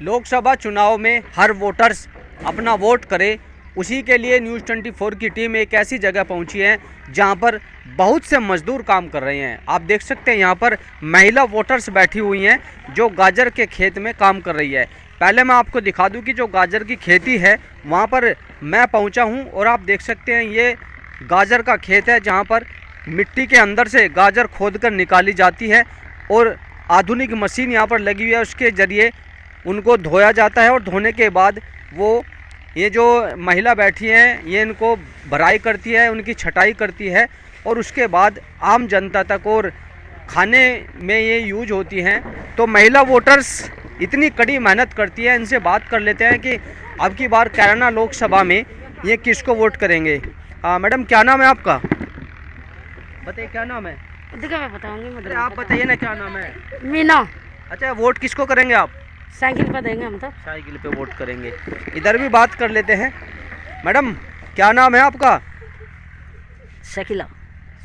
लोकसभा चुनाव में हर वोटर्स अपना वोट करे, उसी के लिए न्यूज़ 24 की टीम एक ऐसी जगह पहुंची है जहां पर बहुत से मजदूर काम कर रहे हैं। आप देख सकते हैं यहाँ पर महिला वोटर्स बैठी हुई हैं जो गाजर के खेत में काम कर रही है। पहले मैं आपको दिखा दूं कि जो गाजर की खेती है वहाँ पर मैं पहुँचा हूँ और आप देख सकते हैं ये गाजर का खेत है जहाँ पर मिट्टी के अंदर से गाजर खोदकर निकाली जाती है और आधुनिक मशीन यहाँ पर लगी हुई है, उसके ज़रिए उनको धोया जाता है और धोने के बाद वो ये जो महिला बैठी हैं ये इनको भराई करती है, उनकी छटाई करती है और उसके बाद आम जनता तक और खाने में ये यूज होती हैं। तो महिला वोटर्स इतनी कड़ी मेहनत करती है, इनसे बात कर लेते हैं कि अब की बार कैराना लोकसभा में ये किसको वोट करेंगे। मैडम क्या नाम है आपका? बताइए क्या नाम है? देखिए मैं बताऊंगी। आप बताइए ना क्या नाम है? मीना। अच्छा, वोट किसको करेंगे आप? साइकिल पर देंगे हम तो। साइकिल पे वोट करेंगे। इधर भी बात कर लेते हैं। मैडम क्या नाम है आपका? शकीला।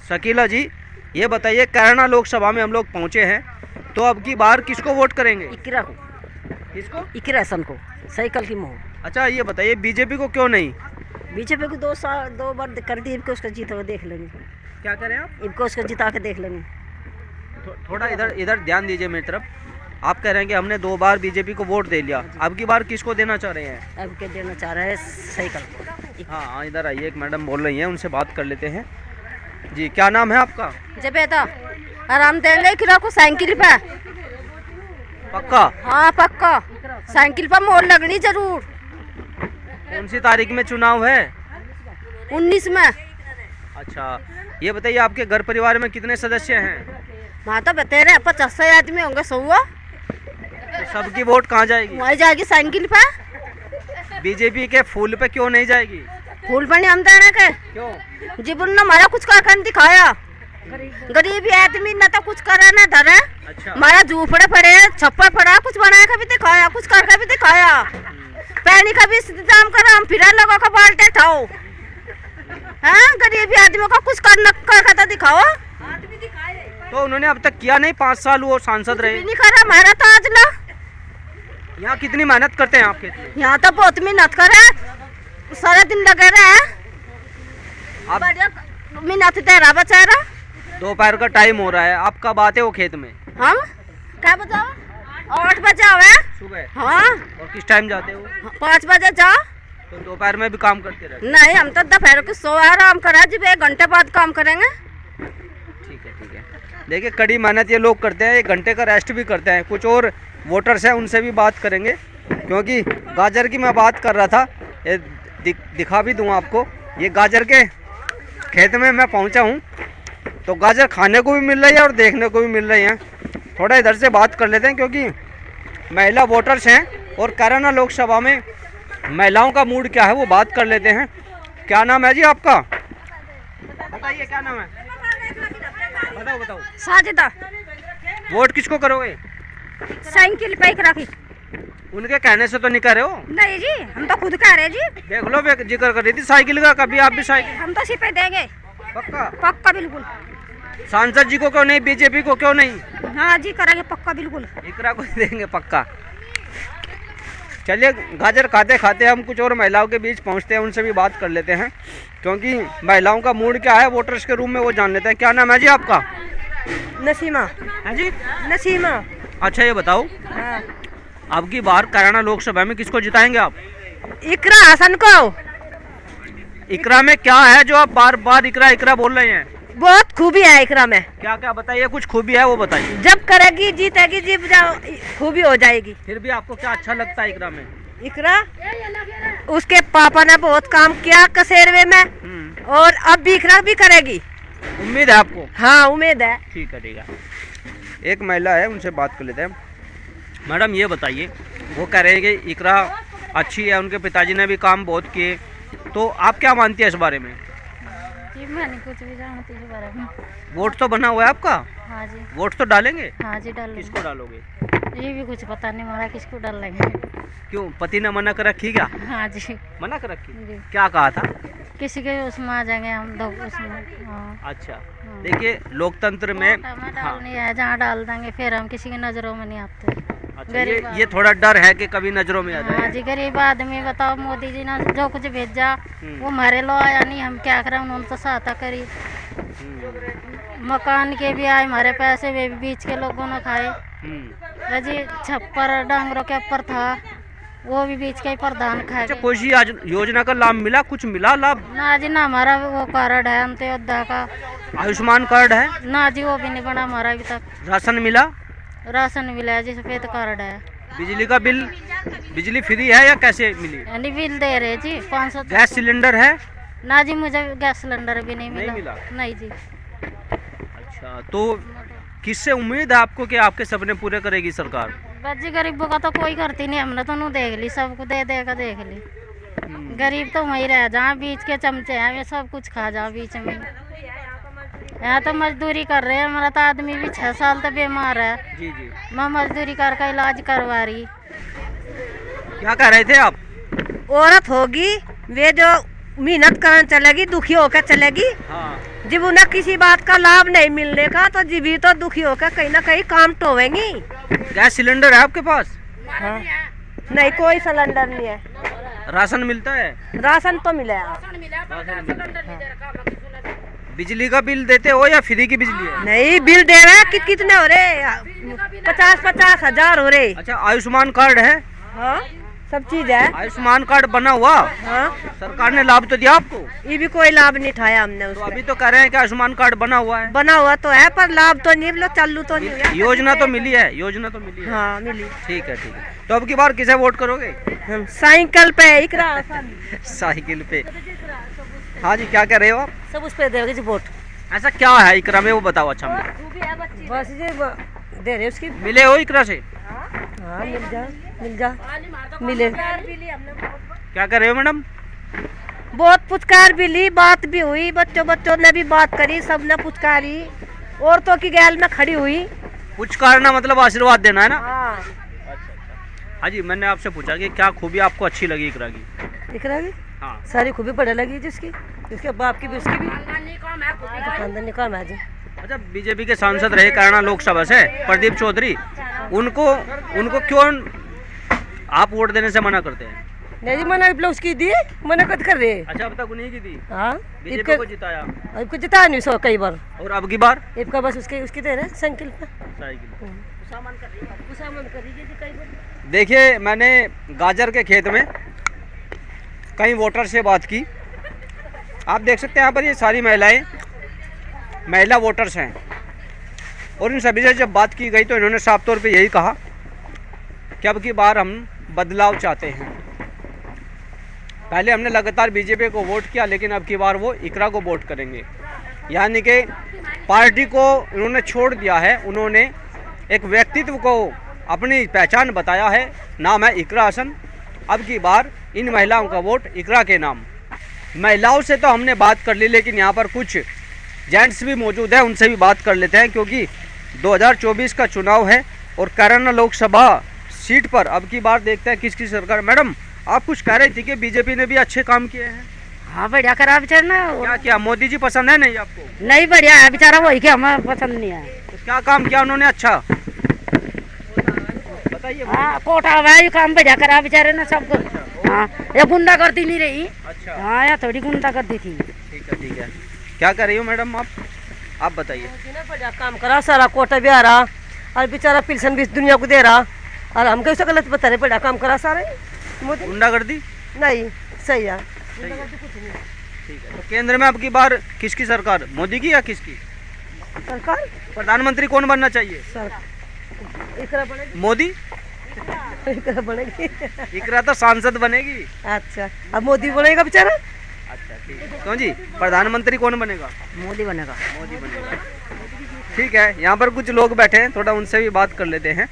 शकीला जी, ये बताइए कैराना लोकसभा में हम लोग पहुंचे हैं तो अब की बार किसको वोट करेंगे? इकरा को। किसको? इकरा सन को, साइकिल की मोह। अच्छा, ये बताइए बीजेपी को क्यों नहीं? बीजेपी को 2 बार कर दी, इनको उसका जीता देख लेंगे। क्या करें आप? इनको उसका जिता के देख लेंगे। थोड़ा इधर ध्यान दीजिए मेरी तरफ। आप कह रहे हैं कि हमने 2 बार बीजेपी को वोट दे लिया, अब की बार किसको देना चाह रहे हैं? अब क्या देना चाह रहे हैं? साइकिल को। हाँ, इधर आइए, एक मैडम बोल रही हैं, उनसे बात कर लेते हैं। जी क्या नाम है आपका? जब बेटा आराम देंगे इकरा को साइकिल पे। पक्का? हाँ पक्का, साइकिल पर मोड़ लगनी जरूर। कौन सी तारीख में चुनाव है? 19 में। अच्छा, ये बताइए आपके घर परिवार में कितने सदस्य हैं? वहाँ तो बता रहे 50 आदमी होंगे। तो सबकी वोट कहाँ जाएगी? वही जाएगी साइकिल पे। बीजेपी के फूल पे क्यों नहीं जाएगी? फूल पर नहीं हम देने के। क्यों? जीवन ने हमारा कुछ कर दिखाया। गरीबी आदमी न तो कुछ करे न धरे। अच्छा। हमारा झूपड़े पड़े, छप्पर पड़ा, कुछ बनाया का भी दिखाया, कुछ करके भी दिखाया। पैनी का भी इंतजाम करा, हम फिर लोगों का बाल्टे ठाओ। हाँ, गरीबी आदमियों का कुछ करके तो दिखाओ। तो उन्होंने अब तक किया नहीं, 5 साल वो सांसद रहे। नहीं करा हमारा तो आज ला। यहाँ कितनी मेहनत करते हैं आपके? यहाँ तो बहुत मेहनत करे, सारा दिन लगे रहे। मेहनत तेरा बेचारा। दोपहर का टाइम हो रहा है, आप कब आते हो खेत में? हम क्या बताओ? 8 बजे आवे सुबह। हाँ। और किस टाइम जाते हो? 5 बजे जा। तो दोपहर में भी काम करते रहते? नहीं, हम तो दोपहर को सो आराम करा, जब 1 घंटे बाद काम करेंगे। ठीक है। देखिए कड़ी मेहनत ये लोग करते हैं, 1 घंटे का रेस्ट भी करते हैं। कुछ और वोटर्स हैं, उनसे भी बात करेंगे, क्योंकि गाजर की मैं बात कर रहा था। ये दिखा भी दूँ आपको, ये गाजर के खेत में मैं पहुंचा हूं, तो गाजर खाने को भी मिल रही है और देखने को भी मिल रही है। थोड़ा इधर से बात कर लेते हैं, क्योंकि महिला वोटर्स हैं और कैराना लोकसभा में महिलाओं का मूड क्या है वो बात कर लेते हैं। क्या नाम है जी आपका? बताइए क्या नाम है? बताओ। साजिदा। वोट किसको करोगे? साइकिल पे रखी। उनके कहने से तो नहीं कर रहे हो? नहीं जी, हम तो खुद कह रहे जी। देख लो, जिक्र कर रही थी साइकिल का, कभी आप भी साइकिल? हम तो सिर्फ देंगे। पक्का? पक्का बिल्कुल। सांसद जी को क्यों नहीं, बीजेपी को क्यों नहीं? हाँ जी करेंगे पक्का बिल्कुल। इकरा को देंगे पक्का। चलिए, गाजर खाते खाते हम कुछ और महिलाओं के बीच पहुंचते हैं, उनसे भी बात कर लेते हैं, क्योंकि महिलाओं का मूड क्या है वोटर्स के रूम में वो जान लेते हैं। क्या नाम है जी आपका? नसीमा। है जी? नसीमा। अच्छा, ये बताओ हाँ। अब की बार कैराना लोकसभा में किसको जिताएंगे आप? इकरा हसन को। इकरा में क्या है जो आप बार बार इकरा बोल रहे हैं? बहुत खूबी है इकरा में। क्या क्या बताइए, कुछ खूबी है वो बताइए। जब करेगी जीतेगी, जीत जाओ खूबी हो जाएगी। फिर भी आपको क्या अच्छा लगता है इकरा में? इकरा उसके पापा ने बहुत काम किया कसेरवे में, और अब भी इकरा भी करेगी। उम्मीद है आपको? हाँ उम्मीद है। ठीक है। एक महिला है, उनसे बात कर लेते हैं। मैडम ये बताइए, वो कह रहे हैं कि इकरा अच्छी है, उनके पिताजी ने भी काम बहुत किए, तो आप क्या मानती है इस बारे में? मैं नहीं कुछ भी जानती इस बारे में। वोट तो बना हुआ है आपका? हाँ जी। वोट तो डालेंगे? हाँ जी डालेंगे। किसको डालोगे? ये भी कुछ पता नहीं हमारा, किसको डाल लेंगे। क्यों, पति ने मना कर रखी क्या? हाँ जी। मना कर रखी? जी। क्या कहा था? किसी के उसमें आ जाएंगे हम दो उसमें। हाँ। अच्छा, देखिए लोकतंत्र में डालनी है, जहाँ डाल देंगे, फिर हम किसी की नज़रों में नहीं आते। अच्छा, गरीब ये थोड़ा डर है कि कभी नजरों में आ हाँ जाए। जी, गरीब आदमी बताओ, मोदी जी ने जो कुछ भेजा वो हमारे लो आया नहीं, हम क्या करें, उन्होंने तो सहायता करी। मकान के भी आए हमारे पैसे, वे भी बीच के लोगों ने खाए। जी छप्पर डांगरों के ऊपर था, वो भी बीच के ही प्रधान खाए अच्छा, गए। कोई सी योजना का लाभ मिला, कुछ मिला लाभ? ना जी, ना हमारा वो कार्ड है अंत्योदय का, आयुष्मान कार्ड है? ना जी वो भी नहीं बना हमारा अभी तक। राशन मिला? राशन मिला है जी, सफेद कार्ड है। बिजली का बिल, बिजली फ्री है या कैसे मिली? यानी बिल दे रहे जी 500। गैस सिलेंडर है? ना जी, मुझे गैस सिलेंडर भी नहीं नहीं मिला। मिला? नहीं जी। अच्छा, तो किससे उम्मीद है आपको कि आपके सपने पूरे करेगी सरकार? बस जी गरीबों का तो कोई करती नहीं, हमने तो नू देख ली, सबको दे दे कर देख ली। गरीब तो वहीं रह जहाँ बीच के चमचे हैं, वे सब कुछ खा जा बीच में। यहाँ तो मजदूरी कर रहे हैं, हमारा तो आदमी भी 6 साल तो बीमार है। जी जी। मैं मजदूरी करके इलाज करवा रही। क्या कह रहे थे आप? औरत होगी वे जो मेहनत करने चलेगी, दुखी होकर चलेगी। हाँ। जब उन्हें किसी बात का लाभ नहीं मिलने का तो जीवी तो दुखी होकर कहीं ना कहीं काम टोवेंगी। गैस सिलेंडर है आपके पास? हाँ। नहीं, कोई सिलेंडर नहीं है। राशन मिलता है? राशन तो मिला। बिजली का बिल देते हो या फ्री की बिजली है? नहीं, बिल दे रहे हैं कि कितने हो रहे, 50-50 हजार हो रहे। अच्छा, आयुष्मान कार्ड है? हाँ, सब चीज है। आयुष्मान कार्ड बना हुआ? हाँ, सरकार ने लाभ तो दिया आपको? ये भी कोई लाभ नहीं उठाया हमने तो उसमें। अभी तो कह रहे हैं कि आयुष्मान कार्ड बना हुआ है। बना हुआ तो है पर लाभ तो नहीं, लोग चालू तो नहीं हुआ। योजना तो मिली है, योजना तो मिली है। हाँ, मिली। ठीक है, ठीक है। तो अब की बार किसे वोट करोगे? हम साइकिल पे इकरा साइकिल पे। हाँ जी, क्या कह रहे हो आप? सब उस पे देगी वोट। ऐसा क्या है इकरा में, वो बताओ। अच्छा, मुझे बस ये दे रहे उसकी। मिले हो इकरा से? हाँ, मिल जा मिले। क्या कर रहे हो मैडम? बहुत पुचकार भी ली, बात भी हुई, बच्चों ने भी बात करी, सबने पुचकारी, औरतों की गैल में खड़ी हुई। पुचकारना मतलब आशीर्वाद देना है ना? हाँ। हाँ जी, मैंने आपसे पूछा कि क्या खूबी आपको अच्छी लगी इकरा की? इकरा की हाँ। सारी खूबी बढ़िया लगी जिसकी, उसके बाप की भी, उसकी भी खानदानी काम है जी। अच्छा, बीजेपी के सांसद रहे कारणा लोकसभा से प्रदीप चौधरी, उनको क्यों आप वोट देने से मना करते हैं? नहीं जी, मना उसकी दी, मना कद कर रहे। अच्छा, अब तक उन्हीं की दी? हाँ, बीजेपी को जिताया? अब जिता नहीं सो कई बार, और अब की बार इनका बस उसकी दे रहे साइकिल पे। साइकिल। सामान कर रही है कई बार। देखिए, मैंने गाजर के खेत में कई वोटर से बात की। आप देख सकते हैं यहाँ पर ये सारी महिला वोटर्स हैं, और इन सभी से जब बात की गई तो इन्होंने साफ तौर पे यही कहा कि अब की बार हम बदलाव चाहते हैं। पहले हमने लगातार बीजेपी को वोट किया, लेकिन अब की बार वो इकरा को वोट करेंगे। यानी कि पार्टी को उन्होंने छोड़ दिया है, उन्होंने एक व्यक्तित्व को अपनी पहचान बताया है, नाम है इकरा हसन। अब की बार इन महिलाओं का वोट इकरा के नाम। महिलाओं से तो हमने बात कर ली, लेकिन यहाँ पर कुछ जेंट्स भी मौजूद है, उनसे भी बात कर लेते हैं, क्योंकि 2024 का चुनाव है और कैराना लोकसभा सीट पर अब की बार देखते हैं किसकी सरकार। मैडम, आप कुछ कह रही थी कि बीजेपी ने भी अच्छे काम किए हैं। हाँ, बढ़िया करा बेचारा ना। क्या क्या मोदी जी पसंद है नहीं आपको? नहीं, बढ़िया है बेचारा, वही क्या हमें पसंद नहीं है। तो क्या काम किया उन्होंने अच्छा बताइए? हाँ, कोटा हुआ है, ये काम बढ़िया करा बेचारे ने सबको। हाँ, ये गुंडा करती नहीं रही। अच्छा, हाँ, या थोड़ी गुंडा करती थी। ठीक है, ठीक है। क्या कर रही हो मैडम आप बताइए? बढ़िया काम करा, सारा कोटा भी आ रहा, और बेचारा पेंशन भी इस दुनिया को दे रहा, और हम कैसे गलत बता रहे? बढ़िया काम करा सारे। गुंडागर्दी नहीं, सही है। ठीक है। तो केंद्र में अब की बार किसकी सरकार, मोदी की या किसकी सरकार? प्रधानमंत्री कौन बनना चाहिए? इकरा बनेगी। मोदी? इकरा बनेगी। इकरा तो सांसद बनेगी। अच्छा, अब मोदी बनेगा बेचारा। अच्छा, ठीक है। क्यों जी, प्रधानमंत्री कौन बनेगा? मोदी बनेगा। मोदी बनेगा। ठीक है, यहाँ पर कुछ लोग बैठे हैं, थोड़ा उनसे भी बात कर लेते हैं।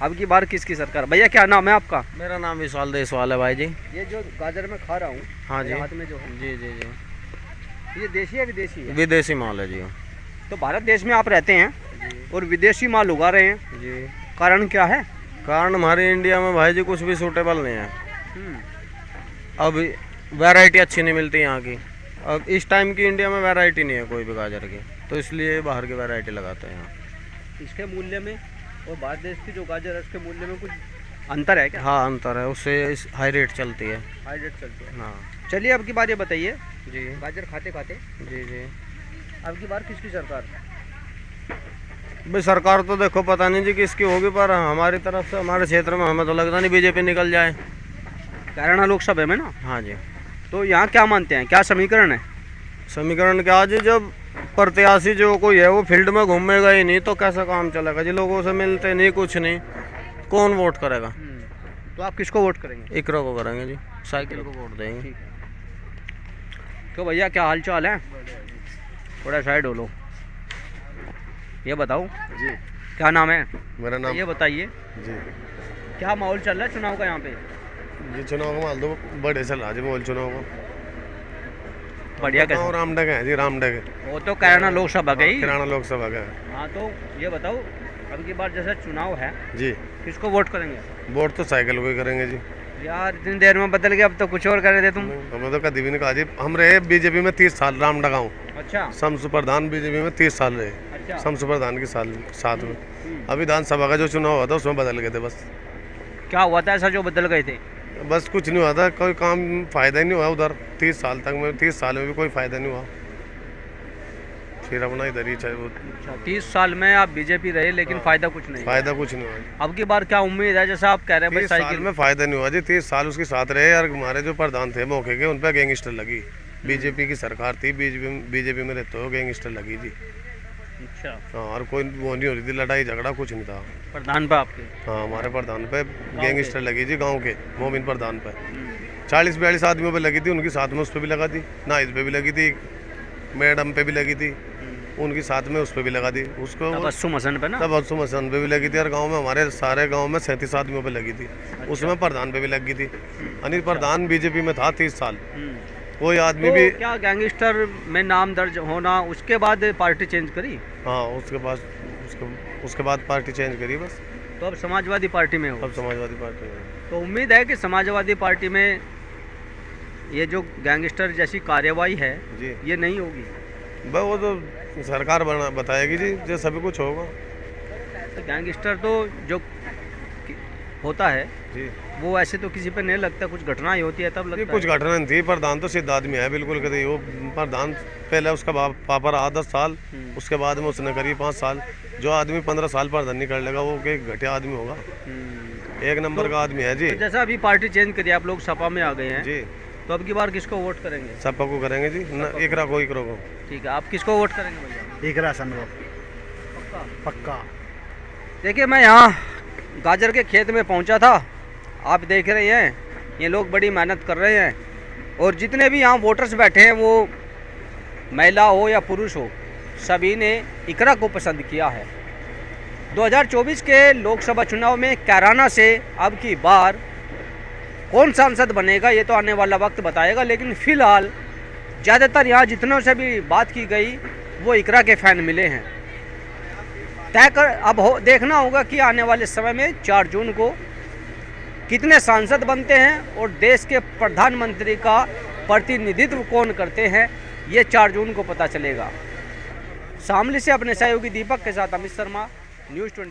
अब की बार किसकी सरकार? भैया, क्या नाम है आपका? मेरा नाम विशाल देसवाल है भाई जी। ये जो गाजर में खा रहा हूँ, हाँ जी, हाथ में जो है, जी जी जी, ये देशी है विदेशी है? विदेशी माल है जी। तो भारत देश में आप रहते हैं और विदेशी माल उगा रहे हैं, जी, कारण क्या है? कारण हमारे इंडिया में भाई जी कुछ भी सूटेबल नहीं है। अब वैरायटी अच्छी नहीं मिलती यहाँ की। अब इस टाइम की इंडिया में वैरायटी नहीं है कोई भी गाजर की, तो इसलिए बाहर की वैरायटी लगाते हैं यहाँ। इसके मूल्य में और बाहर देश की जो गाजर है उसके मूल्य में कुछ अंतर है क्या? हाँ अंतर है, उससे हाई रेट चलती है। हाई रेट चलती है। हाँ चलिए अब की बार ये बताइए, जी गाजर खाते खाते जी जी। अब की बार किसकी सरकार? भाई सरकार तो देखो पता नहीं जी किसकी होगी, पर हमारी तरफ से हमारे क्षेत्र में हमें तो लगता नहीं बीजेपी निकल जाए। कैराना लोकसभा में ना, हाँ जी। तो यहाँ क्या मानते हैं, क्या समीकरण है? समीकरण क्या जी, जब प्रत्याशी जो कोई है वो फील्ड में घूमेगा ही नहीं तो कैसा काम चलेगा जी, लोगों से मिलते नहीं कुछ नहीं, कौन वोट करेगा? तो आप किसको वोट करेंगे? इकरा को करेंगे जी, साइकिल को वोट देंगे। ठीक है। तो भैया क्या हाल चाल है? थोड़ा साइड हो लो। ये बताओ जी, क्या नाम है? मेरा नाम ये बताइए जी क्या माहौल चल रहा है चुनाव का यहाँ पे? जी। चुनाव का माल दो बड़े चल रहा जी, बोल चुनाव को बढ़िया गाँव कैसे? रामडग है जी, रामडग वो तो कैराना लोकसभा का ही। किराना लोकसभा का है हाँ तो ये बताओ अब की बार जैसा चुनाव है जी। किसको वोट करेंगे? वोट तो साइकिल को ही करेंगे जी। यार इतनी देर में बदल गया, अब तो कुछ और कर रहे थे तुम। हमें तो कभी भी नहीं कहा जी, हम रहे बीजेपी में 30 साल, रामडग गाँव अच्छा शमसु प्रधान बीजेपी में 30 साल रहे, अच्छा। शमसु प्रधान के साथ में। अभी विधानसभा का जो चुनाव हुआ था उसमें बदल गए थे बस। क्या हुआ था ऐसा जो बदल गए थे? बस कुछ नहीं हुआ था, कोई काम फायदा ही नहीं हुआ उधर। 30 साल तक में, 30 साल में भी कोई फायदा नहीं हुआ, फिर अपना इधर ही चाहे वो। अच्छा 30 साल में आप बीजेपी रहे लेकिन फायदा कुछ नहीं। फायदा कुछ नहीं हुआ। अब की बार क्या उम्मीद है, जैसा आप कह रहे हैं भाई 30 साल साइकिल में फायदा नहीं हुआ जी, 30 साल उसके साथ रहे यार। हमारे जो प्रधान थे मौके के, उन पर गैंगस्टर लगी। बीजेपी की सरकार थी, बीजेपी में रहते हो गैंगस्टर लगी जी। अच्छा हाँ, और कोई वो नहीं हो रही थी, लड़ाई झगड़ा कुछ नहीं था। प्रधान पे आपके? हाँ, हमारे प्रधान पे गैंगस्टर लगी जी, गांव के मोमिन प्रधान पे 40-42 आदमियों पे लगी थी, उनकी साथ में उस पर भी लगा दी ना, इस पे भी लगी थी, मैडम पे भी लगी थी, उनकी साथ में उस पर भी लगा दी उसको। तबस्सुम हसन पे ना? तब असुम हसन पे भी लगी थी, और गांव में हमारे सारे गांव में 37 आदमियों पे लगी थी। उसमें प्रधान पे भी लगी थी। अनिल प्रधान बीजेपी में था 30 साल, कोई आदमी तो भी। क्या गैंगस्टर में नाम दर्ज होना उसके बाद पार्टी चेंज करी? हाँ, उसके बाद पार्टी चेंज करी बस। तो अब समाजवादी पार्टी में हो? अब समाजवादी पार्टी में। तो उम्मीद है कि समाजवादी पार्टी में ये जो गैंगस्टर जैसी कार्यवाही है जी, ये नहीं होगी? बस वो तो सरकार बताएगी जी, जो सभी कुछ होगा। तो गैंगस्टर तो जो होता है जी वो ऐसे तो किसी पे नहीं लगता, कुछ घटना ही होती है तब जी, लगता कुछ है। घटना नहीं थी। प्रधान तो सिद्ध आदमी है बिल्कुल, कभी वो प्रधान पहले उसका पापा रहा 10 साल, उसके बाद में उसने करी 5 साल। जो आदमी 15 साल प्रधान नहीं कर लेगा वो के घटिया आदमी होगा, एक नंबर का आदमी है जी। तो जैसा अभी पार्टी चेंज करी, आप लोग सपा में आ गए हैं जी, तो अब की बार किसको वोट करेंगे? सबको को करेंगे जी, इकरा को। ठीक है, आप किसको वोट करेंगे भैया? एक राशन को पक्का। देखिए मैं यहाँ गाजर के खेत में पहुँचा था, आप देख रहे हैं ये लोग बड़ी मेहनत कर रहे हैं, और जितने भी यहाँ वोटर्स बैठे हैं वो महिला हो या पुरुष हो, सभी ने इकरा को पसंद किया है। 2024 के लोकसभा चुनाव में कैराना से अब की बार कौन सांसद बनेगा ये तो आने वाला वक्त बताएगा, लेकिन फ़िलहाल ज़्यादातर यहाँ जितनों से भी बात की गई वो इकरा के फ़ैन मिले हैं। तय कर अब देखना होगा कि आने वाले समय में 4 जून को कितने सांसद बनते हैं और देश के प्रधानमंत्री का प्रतिनिधित्व कौन करते हैं, ये 4 जून को पता चलेगा। शामली से अपने सहयोगी दीपक के साथ अमित शर्मा, न्यूज़ 20।